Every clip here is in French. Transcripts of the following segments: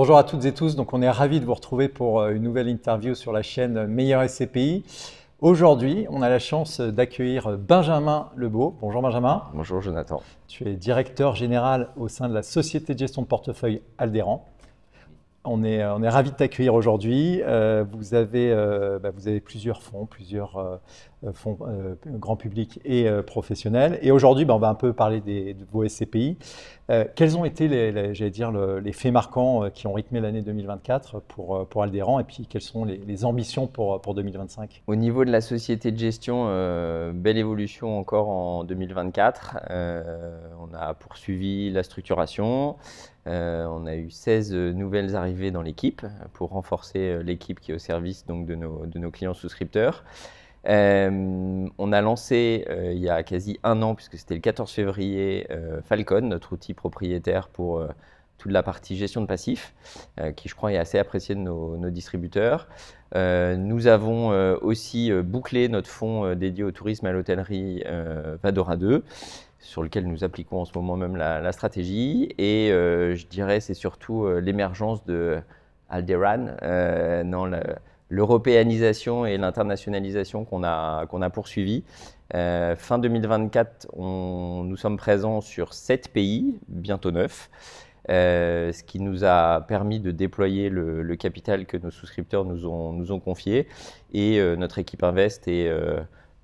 Bonjour à toutes et tous, donc on est ravis de vous retrouver pour une nouvelle interview sur la chaîne Meilleur SCPI. Aujourd'hui, on a la chance d'accueillir Benjamin Lebeau. Bonjour Benjamin. Bonjour Jonathan. Tu es directeur général au sein de la société de gestion de portefeuille Aldéran. On est ravis de t'accueillir aujourd'hui. Vous avez plusieurs fonds, fonds grand public et professionnels. Et aujourd'hui, on va un peu parler de vos SCPI. Quels ont été les faits marquants qui ont rythmé l'année 2024 pour Aldéran, et puis quelles sont les ambitions pour 2025? Au niveau de la société de gestion, belle évolution encore en 2024. On a poursuivi la structuration. On a eu 16 nouvelles arrivées dans l'équipe pour renforcer l'équipe qui est au service donc, de nos clients souscripteurs. On a lancé il y a quasi un an, puisque c'était le 14 février, Falcon, notre outil propriétaire pour toute la partie gestion de passifs, qui je crois est assez apprécié de nos distributeurs. Nous avons aussi bouclé notre fonds dédié au tourisme et à l'hôtellerie Vadora 2, sur lequel nous appliquons en ce moment même la stratégie. Et je dirais c'est surtout l'émergence de Aldéran dans l'européanisation et l'internationalisation qu'on a poursuivi. Fin 2024, nous sommes présents sur 7 pays, bientôt 9. Ce qui nous a permis de déployer le capital que nos souscripteurs nous ont confié. Et notre équipe Invest est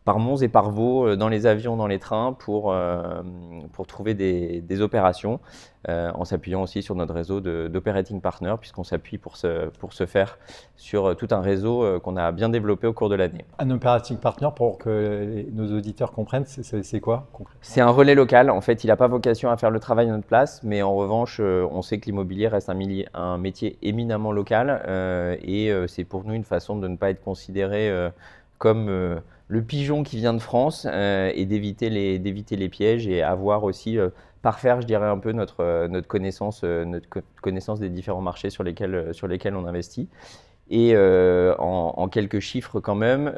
par Mons et par Vaux, dans les avions, dans les trains, pour trouver des opérations, en s'appuyant aussi sur notre réseau d'operating partners, puisqu'on s'appuie pour ce faire sur tout un réseau qu'on a bien développé au cours de l'année. Un operating partner, pour que nos auditeurs comprennent, c'est quoi concrètement? C'est un relais local. En fait, il n'a pas vocation à faire le travail à notre place, mais en revanche, on sait que l'immobilier reste un métier éminemment local, et c'est pour nous une façon de ne pas être considéré comme le pigeon qui vient de France, et d'éviter les pièges, et avoir aussi parfaire, je dirais, un peu notre connaissance des différents marchés sur lesquels on investit. Et en quelques chiffres quand même,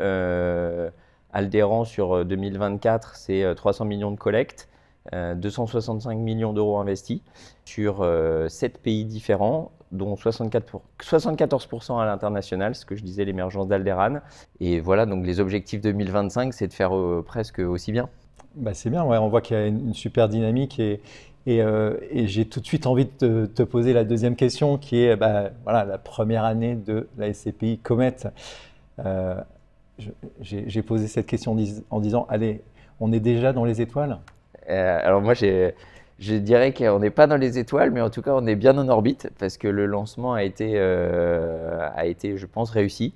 Aldéran sur 2024, c'est 300 millions de collectes, 265 millions d'euros investis sur 7 pays différents, dont 74% à l'international, ce que je disais, l'émergence d'Aldéran. Et voilà, donc les objectifs 2025, c'est de faire presque aussi bien. C'est bien, ouais, on voit qu'il y a une super dynamique, et j'ai tout de suite envie de te poser la deuxième question, qui est voilà, la première année de la SCPI Comet. J'ai posé cette question en disant, allez, on est déjà dans les étoiles? Alors moi, je dirais qu'on n'est pas dans les étoiles, mais en tout cas, on est bien en orbite, parce que le lancement a été, je pense, réussi.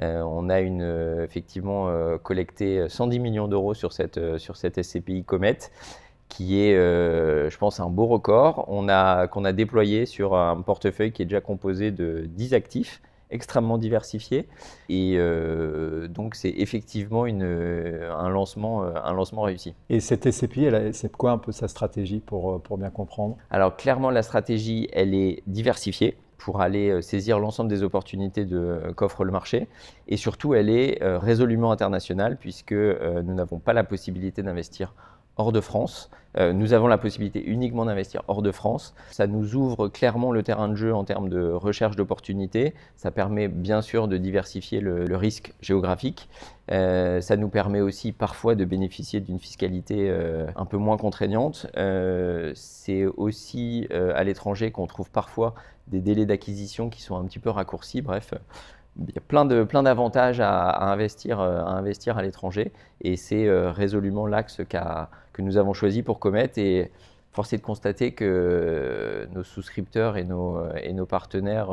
On a effectivement collecté 110 millions d'euros sur cette SCPI Comet, qui est, je pense, un beau record. Qu'on a déployé sur un portefeuille qui est déjà composé de 10 actifs, extrêmement diversifiés. Et donc, c'est effectivement un lancement réussi. Et cette SCPI, c'est quoi un peu sa stratégie pour bien comprendre? Alors, clairement, la stratégie, elle est diversifiée pour aller saisir l'ensemble des opportunités qu'offre le marché. Et surtout, elle est résolument internationale, puisque nous n'avons pas la possibilité d'investir hors de France. Nous avons la possibilité uniquement d'investir hors de France. Ça nous ouvre clairement le terrain de jeu en termes de recherche d'opportunités. Ça permet bien sûr de diversifier le risque géographique. Ça nous permet aussi parfois de bénéficier d'une fiscalité un peu moins contraignante. C'est aussi à l'étranger qu'on trouve parfois des délais d'acquisition qui sont un petit peu raccourcis. Bref, il y a plein d'avantages à investir à l'étranger, et c'est résolument l'axe que nous avons choisi pour Comet. Et force est de constater que nos souscripteurs et nos partenaires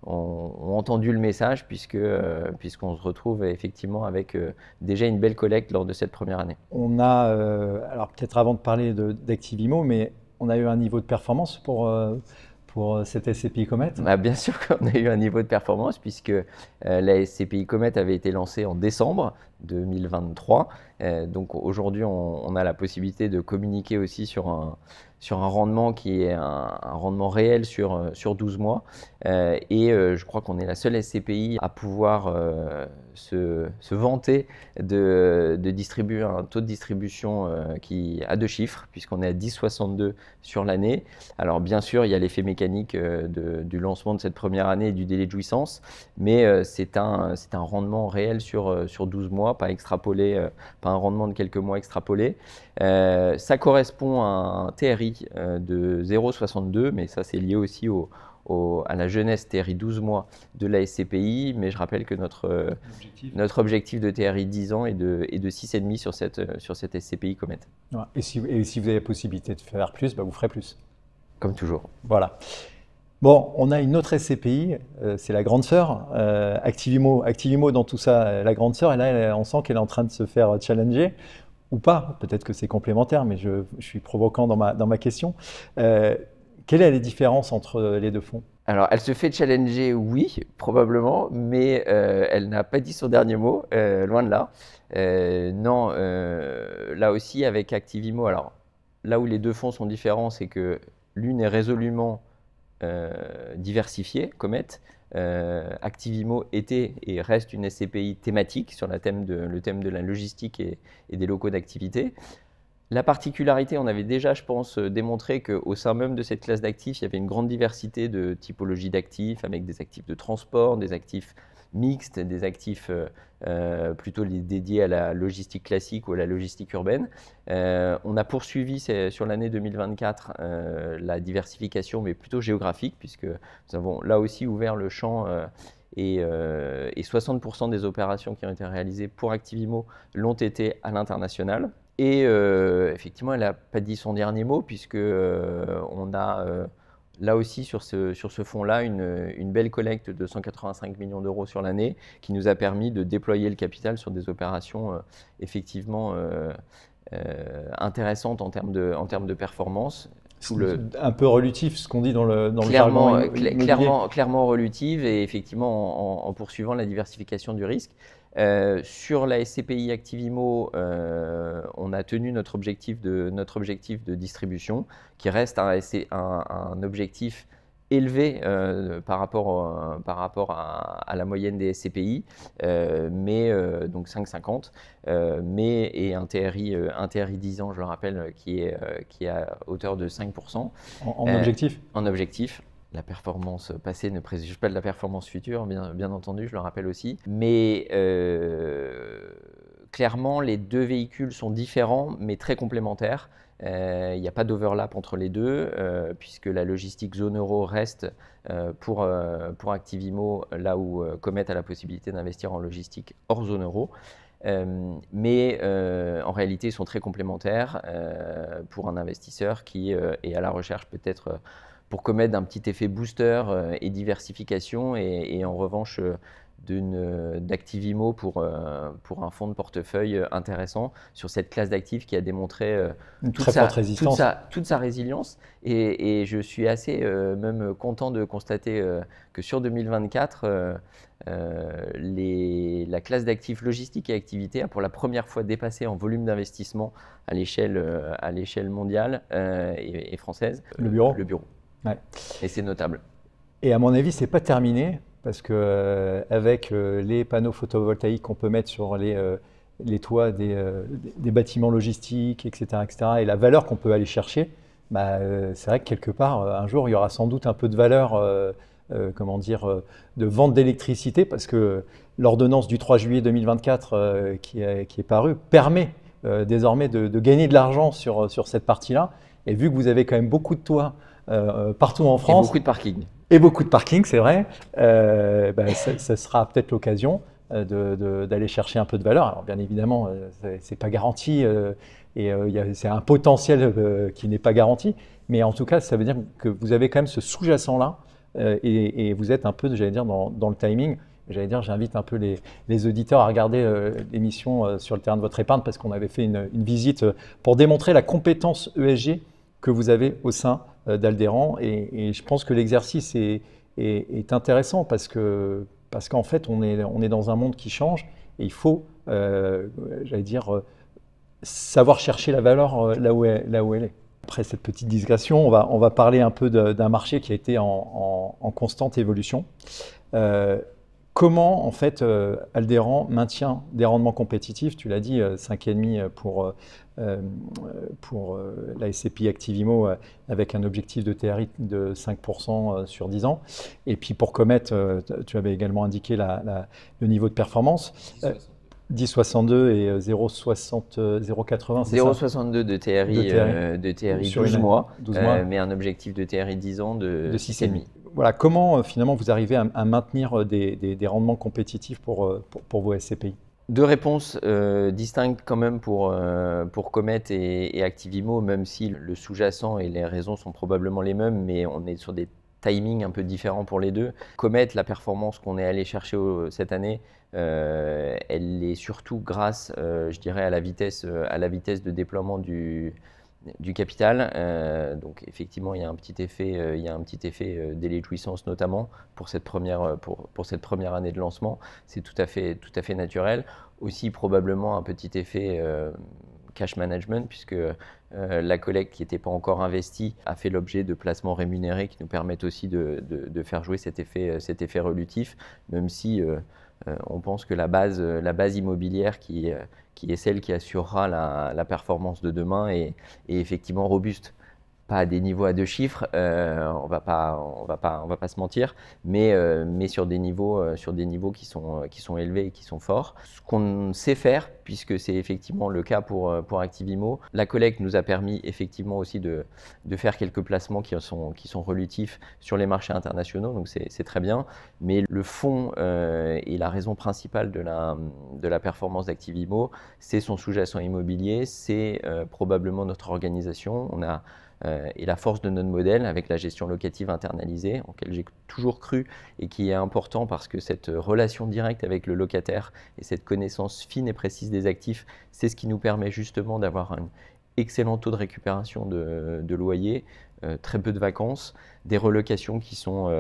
ont entendu le message, puisqu'on se retrouve effectivement avec déjà une belle collecte lors de cette première année. On a, alors peut-être avant de parler d'Activimo, mais on a eu un niveau de performance pour cette SCPI Comet? Bien sûr qu'on a eu un niveau de performance, puisque la SCPI Comet avait été lancée en décembre 2023, Donc aujourd'hui, on a la possibilité de communiquer aussi sur un rendement qui est un rendement réel sur 12 mois. Je crois qu'on est la seule SCPI à pouvoir se vanter de distribuer un taux de distribution qui a 2 chiffres, puisqu'on est à 10,62 sur l'année. Alors bien sûr, il y a l'effet mécanique du lancement de cette première année et du délai de jouissance, mais c'est un rendement réel sur 12 mois, pas extrapolé, pas un rendement de quelques mois extrapolé. Ça correspond à un TRI de 0,62, mais ça c'est lié aussi à la jeunesse TRI 12 mois de la SCPI, mais je rappelle que notre objectif de TRI 10 ans est de 6,5 sur cette SCPI Comet. Et si vous avez la possibilité de faire plus, vous ferez plus. Comme toujours. Voilà. Bon, on a une autre SCPI, c'est la grande sœur, Activimo. Activimo dans tout ça, la grande sœur, et là on sent qu'elle est en train de se faire challenger, ou pas, peut-être que c'est complémentaire, mais je suis provoquant dans ma question. Quelle est la différence entre les deux fonds? Alors, elle se fait challenger, oui, probablement, mais elle n'a pas dit son dernier mot, loin de là. Non, là aussi, avec Activimo, alors là où les deux fonds sont différents, c'est que l'une est résolument diversifiée, Comet. Activimo était et reste une SCPI thématique sur le thème de la logistique et des locaux d'activité. La particularité, on avait déjà, je pense, démontré qu'au sein même de cette classe d'actifs, il y avait une grande diversité de typologies d'actifs, avec des actifs de transport, des actifs mixtes, des actifs plutôt dédiés à la logistique classique ou à la logistique urbaine. On a poursuivi sur l'année 2024 la diversification, mais plutôt géographique, puisque nous avons là aussi ouvert le champ et 60% des opérations qui ont été réalisées pour Activimo l'ont été à l'international. Et effectivement, elle n'a pas dit son dernier mot, puisque on a là aussi sur ce fonds-là une belle collecte de 185 millions d'euros sur l'année qui nous a permis de déployer le capital sur des opérations effectivement intéressantes en termes de performance. Un peu relutif ce qu'on dit dans le jargon immobilier. Clairement relutive, et effectivement en poursuivant la diversification du risque. Sur la SCPI Activimo, on a tenu notre objectif de distribution, qui reste un objectif élevé par rapport à la moyenne des SCPI, mais donc 5,50, et un TRI 10 ans, je le rappelle, qui est à hauteur de 5%. En objectif? En objectif. La performance passée ne préjuge pas de la performance future, bien entendu, je le rappelle aussi. Mais clairement, les deux véhicules sont différents, mais très complémentaires. Il n'y a pas d'overlap entre les deux, puisque la logistique zone euro reste pour Activimo, là où Comet a la possibilité d'investir en logistique hors zone euro. Mais en réalité, ils sont très complémentaires pour un investisseur qui est à la recherche peut-être pour Comet d'un petit effet booster et diversification, et en revanche d'Activimo pour un fonds de portefeuille intéressant sur cette classe d'actifs qui a démontré toute sa résilience. Et je suis assez même content de constater que sur 2024, la classe d'actifs logistique et activité a pour la première fois dépassé en volume d'investissement à l'échelle mondiale et française le bureau. Ouais. Et c'est notable. Et à mon avis, ce n'est pas terminé, parce qu'avec les panneaux photovoltaïques qu'on peut mettre sur les toits des bâtiments logistiques, etc., et la valeur qu'on peut aller chercher, c'est vrai que quelque part, un jour, il y aura sans doute un peu de valeur de vente d'électricité, parce que l'ordonnance du 3 juillet 2024 qui est parue permet désormais de gagner de l'argent sur cette partie-là. Et vu que vous avez quand même beaucoup de toits partout en France. Et beaucoup de parking. Et beaucoup de parking, c'est vrai. Ça sera peut-être l'occasion d'aller chercher un peu de valeur. Alors bien évidemment, c'est pas garanti et c'est un potentiel qui n'est pas garanti. Mais en tout cas, ça veut dire que vous avez quand même ce sous-jacent-là et vous êtes un peu, j'allais dire, dans le timing. J'allais dire, j'invite un peu les auditeurs à regarder l'émission sur le terrain de votre épargne, parce qu'on avait fait une visite pour démontrer la compétence ESG que vous avez au sein d'Alderan, et je pense que l'exercice est intéressant parce qu'en fait on est dans un monde qui change, et il faut j'allais dire savoir chercher la valeur là où elle est. Après cette petite digression, on va parler un peu d'un marché qui a été en constante évolution. Comment, en fait, Aldéran maintient des rendements compétitifs? Tu l'as dit, 5,5 pour la SCPI Active-IMO avec un objectif de TRI de 5% sur 10 ans. Et puis pour Comet, tu avais également indiqué le niveau de performance. 10,62 et 0,80, c'est ça? 0,62 de TRI sur 12 mois, 12 mois. Mais un objectif de TRI 10 ans de 6,5. Voilà, comment finalement vous arrivez à maintenir des rendements compétitifs pour vos SCPI? Deux réponses distinctes quand même pour Comet et Active-IMO, même si le sous-jacent et les raisons sont probablement les mêmes, mais on est sur des timings un peu différents pour les deux. Comet, la performance qu'on est allé chercher cette année, elle est surtout grâce, je dirais, à la vitesse de déploiement du capital. Donc effectivement, il y a un petit effet délai de jouissance notamment pour cette première année de lancement. C'est tout à fait naturel. Aussi probablement un petit effet cash management, puisque la collecte qui n'était pas encore investie a fait l'objet de placements rémunérés qui nous permettent aussi de faire jouer cet effet relutif, même si on pense que la base immobilière qui est celle qui assurera la performance de demain est effectivement robuste. Pas à des niveaux à 2 chiffres, on va pas se mentir, mais sur des niveaux qui sont élevés et qui sont forts. Ce qu'on sait faire, puisque c'est effectivement le cas pour Active-IMO, la collecte nous a permis effectivement aussi de faire quelques placements qui sont relutifs sur les marchés internationaux, donc c'est très bien. Mais le fond et la raison principale de la performance d'Active-IMO, c'est son sous-jacent immobilier, c'est probablement notre organisation. Et la force de notre modèle avec la gestion locative internalisée, en laquelle j'ai toujours cru et qui est important parce que cette relation directe avec le locataire et cette connaissance fine et précise des actifs, c'est ce qui nous permet justement d'avoir un excellent taux de récupération de loyer, très peu de vacances, des relocations qui sont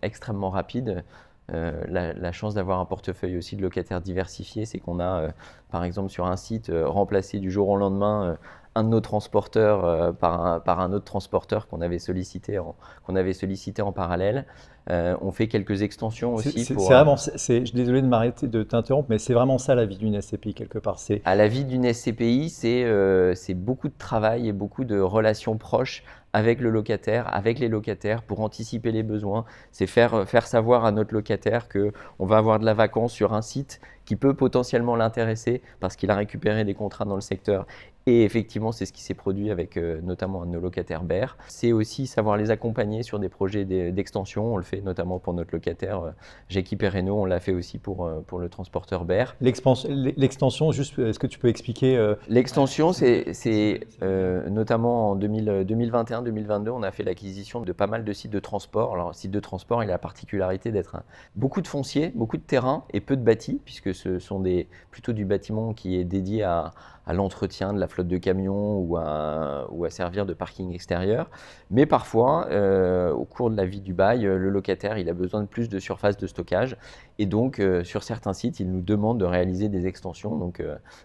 extrêmement rapides. La chance d'avoir un portefeuille aussi de locataires diversifiés, c'est qu'on a, par exemple, sur un site, remplacé du jour au lendemain un de nos transporteurs par un autre transporteur qu'on avait sollicité en parallèle. On fait quelques extensions aussi. C'est vraiment, je suis désolé de m'arrêter, de t'interrompre, mais c'est vraiment ça la vie d'une SCPI quelque part. À la vie d'une SCPI, c'est beaucoup de travail et beaucoup de relations proches avec le locataire, avec les locataires pour anticiper les besoins. C'est faire savoir à notre locataire qu'on va avoir de la vacance sur un site qui peut potentiellement l'intéresser parce qu'il a récupéré des contrats dans le secteur. Et effectivement, c'est ce qui s'est produit avec notamment un de nos locataires BER. C'est aussi savoir les accompagner sur des projets d'extension. On le fait notamment pour notre locataire Jackie Perreno. On l'a fait aussi pour le transporteur BER. L'extension, juste, est-ce que tu peux expliquer L'extension, c'est notamment en 2021-2022, on a fait l'acquisition de pas mal de sites de transport. Alors, site de transport, il a la particularité d'être beaucoup de foncier, beaucoup de terrain et peu de bâti, puisque ce sont plutôt du bâtiment qui est dédié à l'entretien de la flotte de camions ou à servir de parking extérieur. Mais parfois, au cours de la vie du bail, le locataire il a besoin de plus de surface de stockage. Et donc, sur certains sites, il nous demande de réaliser des extensions donc,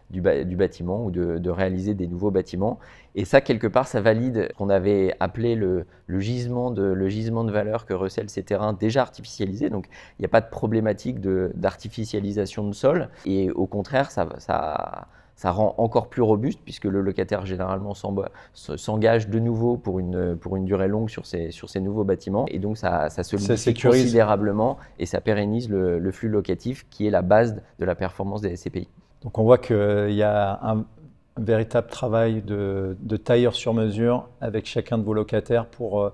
du bâtiment ou de réaliser des nouveaux bâtiments. Et ça, quelque part, ça valide ce qu'on avait appelé le gisement de valeur que recèlent ces terrains déjà artificialisés. Donc, il n'y a pas de problématique d'artificialisation de sol. Et au contraire, ça rend encore plus robuste puisque le locataire généralement s'engage de nouveau pour une durée longue sur ces nouveaux bâtiments et donc ça solidifie considérablement et ça pérennise le flux locatif qui est la base de la performance des SCPI. Donc on voit qu'il y a un véritable travail de tailleur sur mesure avec chacun de vos locataires pour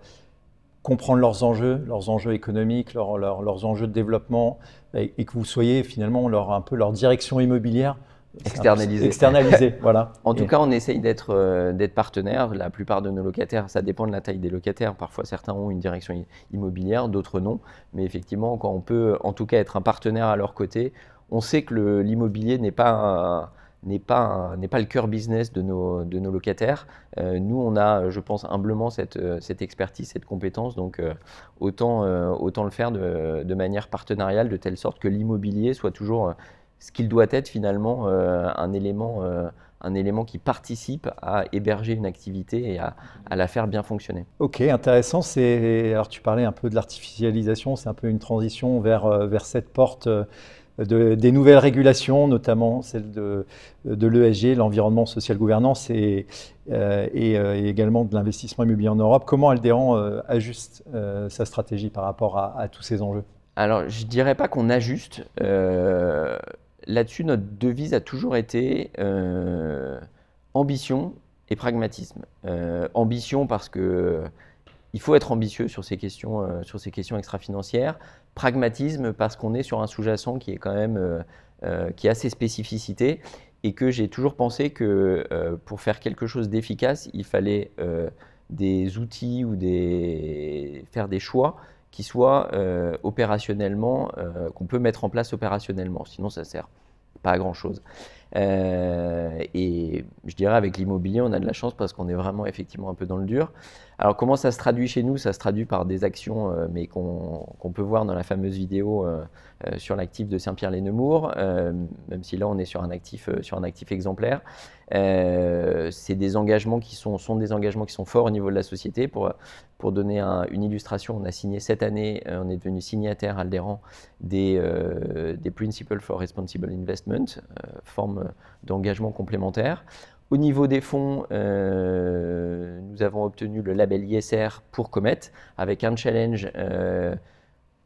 comprendre leurs enjeux économiques, leurs enjeux de développement et que vous soyez finalement un peu leur direction immobilière. Externalisé, voilà. En tout cas, on essaye d'être partenaire. La plupart de nos locataires, ça dépend de la taille des locataires. Parfois, certains ont une direction immobilière, d'autres non. Mais effectivement, quand on peut en tout cas être un partenaire à leur côté, on sait que l'immobilier n'est pas le cœur business de nos locataires. Nous, on a, je pense, humblement cette expertise, cette compétence. Donc, autant le faire de manière partenariale, de telle sorte que l'immobilier soit toujours ce qu'il doit être finalement un élément qui participe à héberger une activité et à la faire bien fonctionner. Ok, intéressant. Alors tu parlais un peu de l'artificialisation, c'est un peu une transition vers cette porte des nouvelles régulations, notamment celle de l'ESG, l'environnement social gouvernance, et également de l'investissement immobilier en Europe. Comment Aldéran ajuste sa stratégie par rapport à tous ces enjeux? Alors, je ne dirais pas qu'on ajuste. Là-dessus, notre devise a toujours été ambition et pragmatisme. Ambition parce que il faut être ambitieux sur ces questions extra-financières. Pragmatisme parce qu'on est sur un sous-jacent qui est quand même qui a ses spécificités et que j'ai toujours pensé que pour faire quelque chose d'efficace, il fallait des outils ou faire des choix qui soient opérationnellement, qu'on peut mettre en place opérationnellement. Sinon, ça ne sert pas à grand-chose. Et je dirais avec l'immobilier, on a de la chance parce qu'on est vraiment effectivement un peu dans le dur. Alors comment ça se traduit chez nous? Ça se traduit par des actions mais qu'on peut voir dans la fameuse vidéo sur l'actif de Saint-Pierre-les-Nemours, même si là on est sur un actif exemplaire. C'est des engagements qui sont des engagements qui sont forts au niveau de la société. Pour donner une illustration, on a signé cette année, on est devenu signataire Aldéran des Principles for Responsible Investment, forme d'engagement complémentaire. Au niveau des fonds, nous avons obtenu le label ISR pour Comet avec un challenge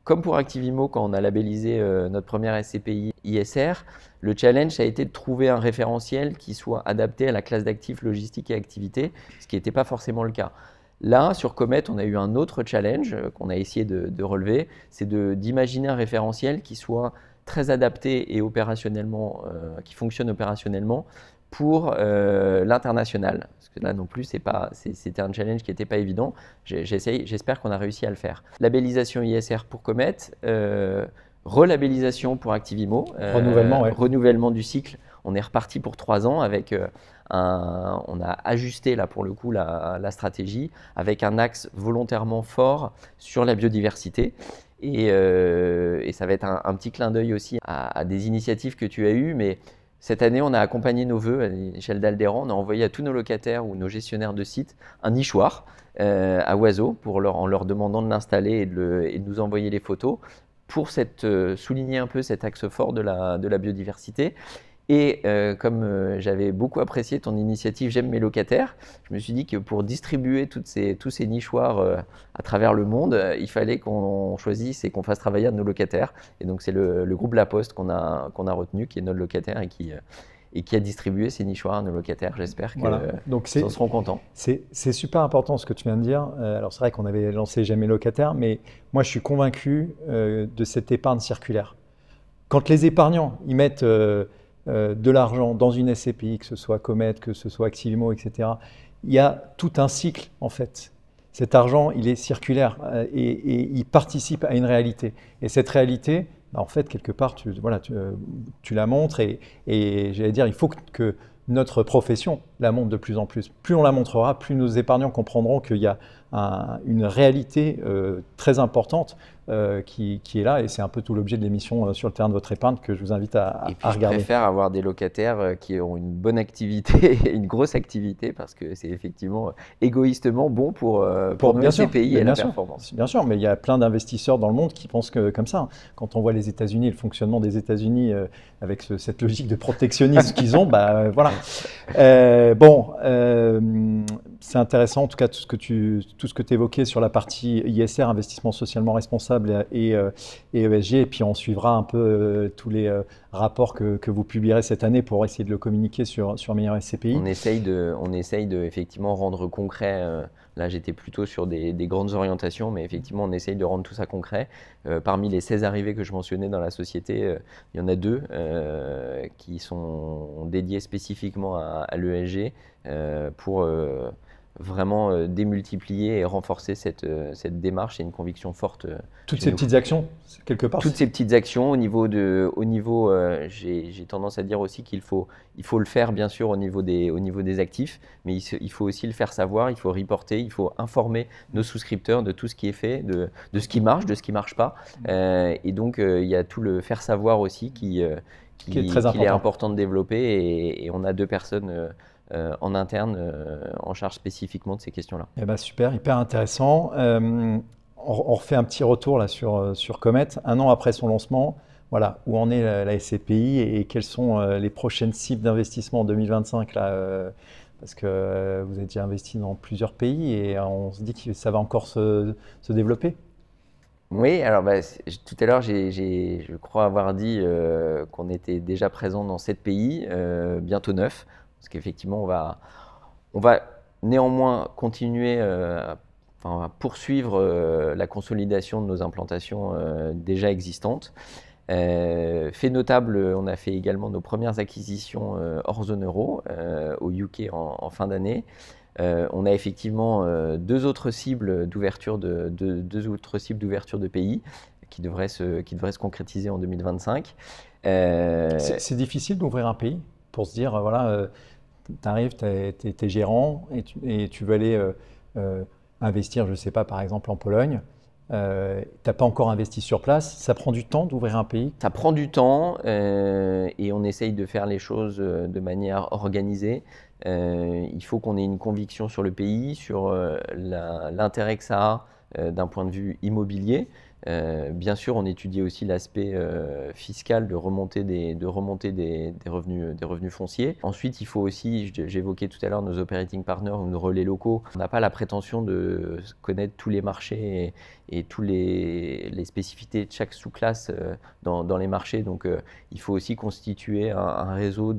comme pour Activimo quand on a labellisé notre première SCPI ISR. Le challenge a été de trouver un référentiel qui soit adapté à la classe d'actifs logistique et activité, ce qui n'était pas forcément le cas. Là, sur Comet, on a eu un autre challenge qu'on a essayé de relever, c'est d'imaginer un référentiel qui soit très adapté et opérationnellement, qui fonctionne opérationnellement pour l'international. Parce que là non plus, c'était un challenge qui n'était pas évident. J'espère qu'on a réussi à le faire. Labellisation ISR pour Comet, relabellisation pour Activimo. Renouvellement, ouais. Renouvellement du cycle. On est reparti pour 3 ans avec on a ajusté là pour le coup la stratégie avec un axe volontairement fort sur la biodiversité. Et ça va être un petit clin d'œil aussi à des initiatives que tu as eues, mais cette année, on a accompagné nos vœux à l'échelle d'Aldéran. On a envoyé à tous nos locataires ou nos gestionnaires de sites un nichoir à oiseaux en leur demandant de l'installer et de nous envoyer les photos pour souligner un peu cet axe fort de la biodiversité. Et comme j'avais beaucoup apprécié ton initiative J'aime mes locataires, je me suis dit que pour distribuer tous ces nichoirs à travers le monde, il fallait qu'on choisisse et qu'on fasse travailler nos locataires. Et donc c'est le groupe La Poste qu'on a retenu, qui est notre locataire et qui a distribué ces nichoirs à nos locataires. J'espère qu'ils en seront contents. C'est super important ce que tu viens de dire. Alors c'est vrai qu'on avait lancé J'aime mes locataires, mais moi je suis convaincu de cette épargne circulaire. Quand les épargnants ils mettent de l'argent dans une SCPI, que ce soit Comet, que ce soit Activimo, etc., il y a tout un cycle en fait. Cet argent, il est circulaire et il participe à une réalité. Et cette réalité, en fait, quelque part, tu la montres et j'allais dire, il faut que notre profession la montre de plus en plus. Plus on la montrera, plus nos épargnants comprendront qu'il y a une réalité très importante qui est là, et c'est un peu tout l'objet de l'émission sur le terrain de votre épargne que je vous invite à regarder. Je préfère avoir des locataires qui ont une bonne activité, une grosse activité, parce que c'est effectivement égoïstement bon pour nos SCPI et la performance. Bien sûr, mais il y a plein d'investisseurs dans le monde qui pensent comme ça. Quand on voit les États-Unis et le fonctionnement des États-Unis avec cette logique de protectionnisme qu'ils ont, voilà. C'est intéressant en tout cas tout ce que tu évoquais sur la partie ISR, investissement socialement responsable et ESG, et puis on suivra un peu tous les rapports que vous publierez cette année pour essayer de le communiquer sur Meilleur SCPI. On essaye de effectivement rendre concret. Là, j'étais plutôt sur des grandes orientations, mais effectivement, on essaye de rendre tout ça concret. Parmi les 16 arrivées que je mentionnais dans la société, il y en a 2 qui sont dédiées spécifiquement à l'ESG pour vraiment démultiplier et renforcer cette démarche et une conviction forte. Toutes ces petites actions, quelque part. Toutes ces petites actions j'ai tendance à dire aussi il faut le faire bien sûr au niveau des actifs, mais il faut aussi le faire savoir, il faut reporter, il faut informer nos souscripteurs de tout ce qui est fait, de ce qui marche, de ce qui ne marche pas. Et donc il y a tout le faire savoir aussi qui est très important. Qu'il est important de développer et on a 2 personnes en interne en charge spécifiquement de ces questions-là. Eh ben super, hyper intéressant. On refait un petit retour là sur Comet. 1 an après son lancement, voilà, où en est la SCPI et quelles sont les prochaines cibles d'investissement en 2025 là, parce que vous avez déjà investi dans plusieurs pays et on se dit que ça va encore se développer. Oui, alors tout à l'heure, je crois avoir dit qu'on était déjà présent dans 7 pays, bientôt 9, parce qu'effectivement, on va néanmoins continuer à poursuivre la consolidation de nos implantations déjà existantes. Fait notable, on a fait également nos premières acquisitions hors zone euro au UK en fin d'année. On a effectivement 2 autres cibles d'ouverture de pays qui devraient se concrétiser en 2025. C'est difficile d'ouvrir un pays pour se dire, voilà, tu arrives, tu es gérant et tu veux aller investir, je ne sais pas, par exemple en Pologne. Tu n'as pas encore investi sur place. Ça prend du temps d'ouvrir un pays? Ça prend du temps et on essaye de faire les choses de manière organisée. Il faut qu'on ait une conviction sur le pays, sur l'intérêt que ça a d'un point de vue immobilier. Bien sûr, on étudie aussi l'aspect fiscal de remonter des revenus fonciers. Ensuite, il faut aussi, j'évoquais tout à l'heure nos operating partners ou nos relais locaux. On n'a pas la prétention de connaître tous les marchés et tous les spécificités de chaque sous-classe dans les marchés. Donc, il faut aussi constituer un réseau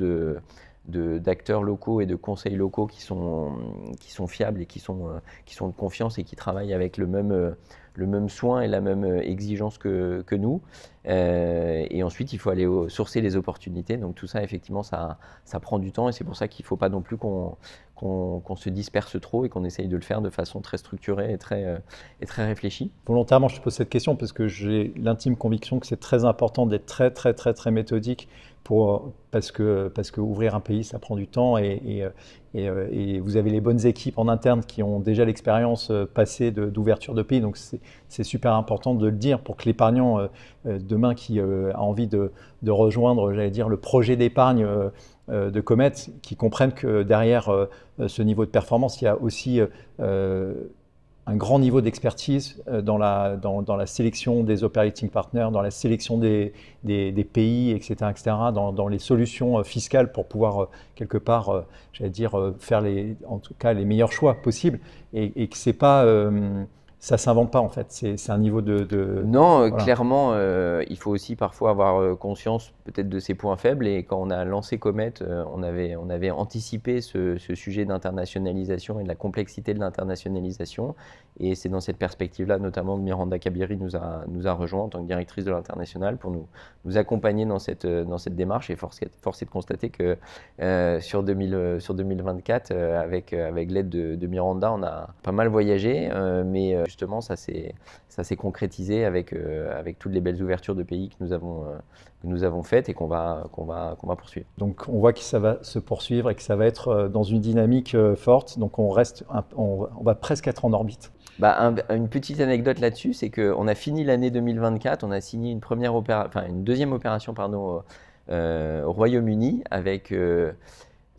d'acteurs locaux et de conseils locaux qui sont fiables et qui sont de confiance et qui travaillent avec le même soin et la même exigence que nous. Et ensuite, il faut aller sourcer les opportunités. Donc tout ça, effectivement, ça prend du temps et c'est pour ça qu'il ne faut pas non plus qu'on se disperse trop et qu'on essaye de le faire de façon très structurée et très réfléchie. Volontairement, je te pose cette question parce que j'ai l'intime conviction que c'est très important d'être très méthodique parce que ouvrir un pays, ça prend du temps et vous avez les bonnes équipes en interne qui ont déjà l'expérience passée d'ouverture de pays. Donc c'est super important de le dire pour que l'épargnant demain qui a envie de rejoindre, j'allais dire, le projet d'épargne de Comet, qui comprennent que derrière ce niveau de performance, il y a aussi un grand niveau d'expertise dans la sélection des operating partners, dans la sélection des pays, etc., dans les solutions fiscales pour pouvoir quelque part, j'allais dire, faire en tout cas les meilleurs choix possibles et que c'est pas ça ne s'invente pas en fait, c'est un niveau de... Non, voilà. Clairement, il faut aussi parfois avoir conscience peut-être de ses points faibles et quand on a lancé Comet, on avait anticipé ce sujet d'internationalisation et de la complexité de l'internationalisation et c'est dans cette perspective-là notamment que Miranda Kabiri nous a rejoint en tant que directrice de l'international pour nous accompagner dans cette démarche et force est de constater que sur 2024, avec l'aide de Miranda, on a pas mal voyagé, mais justement, ça s'est concrétisé avec toutes les belles ouvertures de pays que nous avons faites et qu'on va poursuivre. Donc, on voit que ça va se poursuivre et que ça va être dans une dynamique forte. Donc, on va presque être en orbite. Une petite anecdote là-dessus, c'est qu'on a fini l'année 2024, on a signé une deuxième opération au Royaume-Uni avec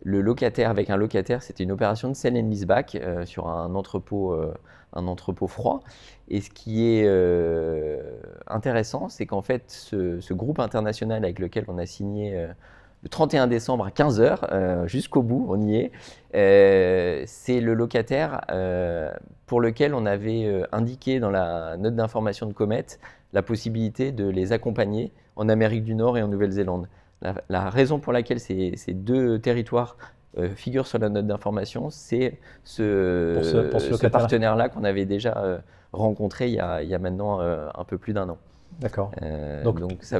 avec un locataire. C'était une opération de sell and leaseback sur un entrepôt froid. Et ce qui est intéressant, c'est qu'en fait, ce groupe international avec lequel on a signé le 31 décembre à 15 h, jusqu'au bout, on y est, c'est le locataire pour lequel on avait indiqué dans la note d'information de Comet la possibilité de les accompagner en Amérique du Nord et en Nouvelle-Zélande. La raison pour laquelle ces 2 territoires figurent sur la note d'information, c'est ce partenaire-là qu'on avait déjà rencontré il y a maintenant un peu plus d'1 an. D'accord. Donc ça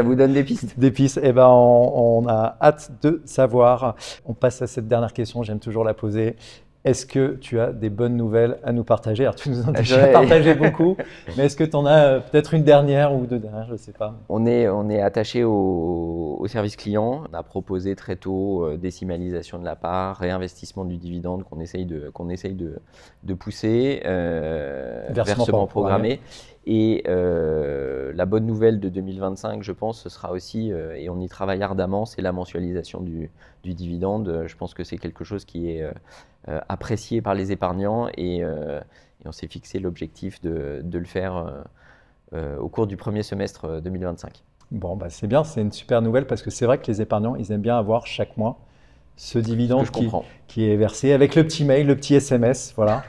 vous donne des pistes. Des pistes. Eh ben, on a hâte de savoir. On passe à cette dernière question, j'aime toujours la poser. Est-ce que tu as des bonnes nouvelles à nous partager? Alors, tu nous en as déjà partagé beaucoup, mais est-ce que tu en as peut-être une dernière ou deux dernières, je ne sais pas. On est attaché au service client. On a proposé très tôt décimalisation de la part, réinvestissement du dividende qu'on essaye de pousser, versement programmé. Et la bonne nouvelle de 2025, je pense, ce sera aussi, et on y travaille ardemment, c'est la mensualisation du dividende. Je pense que c'est quelque chose qui est apprécié par les épargnants et on s'est fixé l'objectif de le faire au cours du premier semestre 2025. Bon, bah c'est bien, c'est une super nouvelle parce que c'est vrai que les épargnants, ils aiment bien avoir chaque mois ce dividende qui est versé avec le petit mail, le petit SMS, voilà,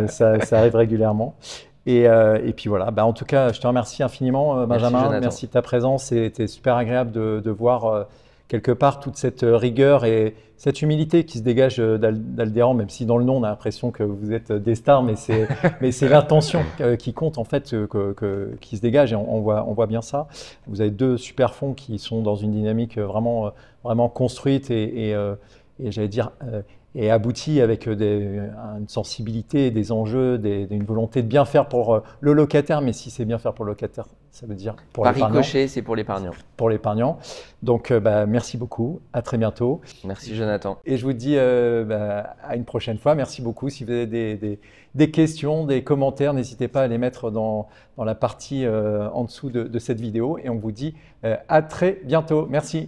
ça arrive régulièrement. Et puis voilà, bah en tout cas, je te remercie infiniment, Benjamin. Merci de ta présence. C'était super agréable de voir quelque part toute cette rigueur et cette humilité qui se dégage d'Aldéran, même si dans le nom, on a l'impression que vous êtes des stars, mais c'est l'intention qui compte en fait, qui se dégage et on voit bien ça. Vous avez deux super fonds qui sont dans une dynamique vraiment construite et j'allais dire et abouti avec une sensibilité, des enjeux, une volonté de bien faire pour le locataire. Mais si c'est bien faire pour le locataire, ça veut dire pour l'épargnant. Par ricochet, c'est pour l'épargnant. Pour l'épargnant. Donc, merci beaucoup. À très bientôt. Merci, Jonathan. Et je vous dis à une prochaine fois. Merci beaucoup. Si vous avez des questions, des commentaires, n'hésitez pas à les mettre dans la partie en dessous de cette vidéo. Et on vous dit à très bientôt. Merci.